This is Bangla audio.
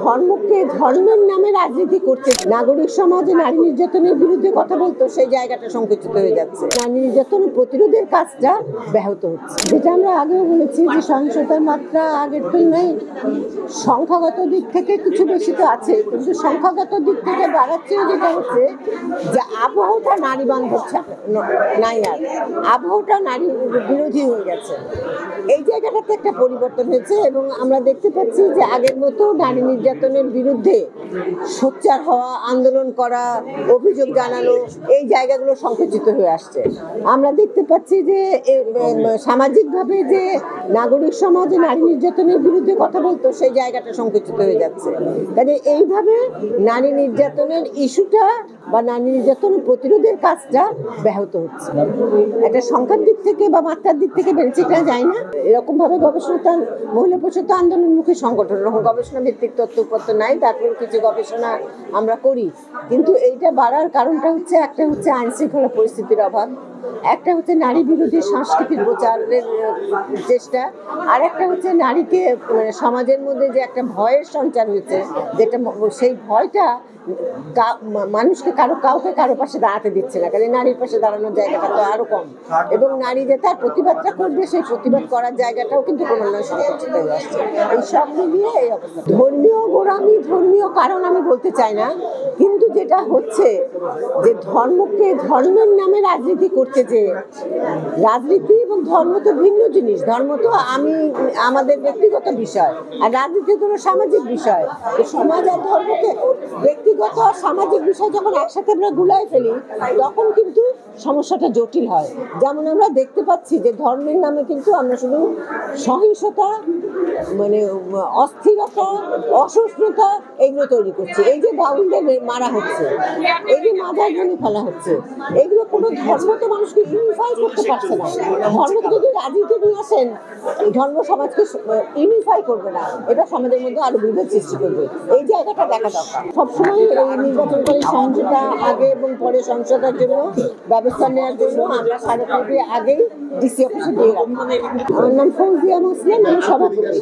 ধর্মকে ধর্মের নামে রাজনীতি করছে, নাগরিক সমাজে নারী নির্যাতনের বিরুদ্ধে কথা বলতো সেই জায়গাটা সংকুচিত হয়ে যাচ্ছে। নারী নির্যাতন প্রতিরোধের কাজটা ব্যাহত হচ্ছে, যেটা আমরা আগেও বলেছি যে সহিংসতার মাত্রা আগের তুলনায় সংখ্যাগত দিক থেকে কিছু বেশি তো আছে, কিন্তু সংখ্যাগত দিক থেকে বাড়াচ্ছেও যেটা হচ্ছে যে আবহাওয়াটা নারী বান্ধব নাই, আর আবহাওয়াটা নারী বিরোধী হয়ে গেছে। এই জায়গাটাতে একটা পরিবর্তন হয়েছে এবং আমরা দেখতে পাচ্ছি যে আগের মতো নারী নির্যাতনের বিরুদ্ধে সোচ্চার হওয়া, আন্দোলন করা, অভিযোগ জানানো, এই জায়গাগুলো সংকুচিত হয়ে আসছে। আমরা দেখতে পাচ্ছি যে সামাজিকভাবে যে নাগরিক সমাজে নারী নির্যাতনের বিরুদ্ধে কথা বলতো সেই জায়গাটা সংকুচিত হয়ে যাচ্ছে। কাজে এইভাবে নারী নির্যাতনের ইস্যুটা বা নারী নির্যাতনের প্রতিরোধের কাজটা ব্যাহত হচ্ছে। একটা সংখ্যার দিক থেকে বা মাত্রার দিক থেকে বেড়েছে কিনা যায় না। এরকম ভাবে গবেষণা, মহিলা প্রসূত আন্দোলনমুখী সংগঠন এরকম গবেষণা ভিত্তিক তথ্যপত্র নাই, তারপরে কিছু গবেষণা আমরা করি, কিন্তু এইটা বাড়ার কারণটা হচ্ছে একটা হচ্ছে আইন শৃঙ্খলা পরিস্থিতির অভাব, একটা হচ্ছে নারী বিরোধী সংস্কৃতির প্রচারের চেষ্টা, আর একটা হচ্ছে নারীকে সমাজের মধ্যে যে একটা ভয়ের সঞ্চার হয়েছে, যেটা সেই ভয়টা মানুষকে কাউকে কারো পাশে দাঁড়াতে দিচ্ছে না। কারণ নারীর পাশে দাঁড়ানোর জায়গাটা তো আরো কম, এবং নারী যে তার প্রতিবাদটা করবে সেই প্রতিবাদ করার জায়গাটাও কিন্তু ক্রমান্বয়ে সংকুচিত হয়ে আসছে। এই সব মিলিয়ে এই অবস্থা। ধর্মীয় গোড়ামি, ধর্মীয় কারণ আমি বলতে চাই না, কিন্তু যেটা হচ্ছে যে ধর্মকে ধর্মের নামে রাজনীতি করতে, যে রাজনীতি এবং ধর্ম তো ভিন্ন জিনিস। ধর্ম তো আমাদের ব্যক্তিগত বিষয়, আর রাজনীতি কোনো সামাজিক বিষয়। সমাজ আর ধর্মকে ব্যক্তিগত আর সামাজিক বিষয় যখন একসাথে আমরা গুলাই ফেলি, তখন কিন্তু সমস্যাটা জটিল হয়। যেমন আমরা দেখতে পাচ্ছি যে ধর্মের নামে কিন্তু আমরা শুধু সহিংসতা, মানে অস্থিরতা, অসহিষ্ণুতা এগুলো তৈরি করছি। এই যে বাউলদের মারা হচ্ছে, এই যে মাজার ভেঙে ফেলা হচ্ছে, এগুলো কোনো ধর্ম তো মানুষকে ইউনিফাই করতে পারছে না। ধর্মকে যদি রাজনীতি নিয়ে আসেন, ধর্ম সমাজকে ইউনিফাই করবে না, এটা সমাজের মধ্যে আরো বিভেদ সৃষ্টি করবে। এই জায়গাটা দেখা দরকার। সবসময় এই নির্বাচনকারী সহিংসতা আগে এবং পরে সহিংসতার জন্য ব্যবস্থা নেওয়ার জন্য আমরা স্মারকলিপি আগেই ডিসি অফিসে দিয়ে রাখি। আমার নাম ফৌজিয়া মুসলিম, আমি সভাপতি।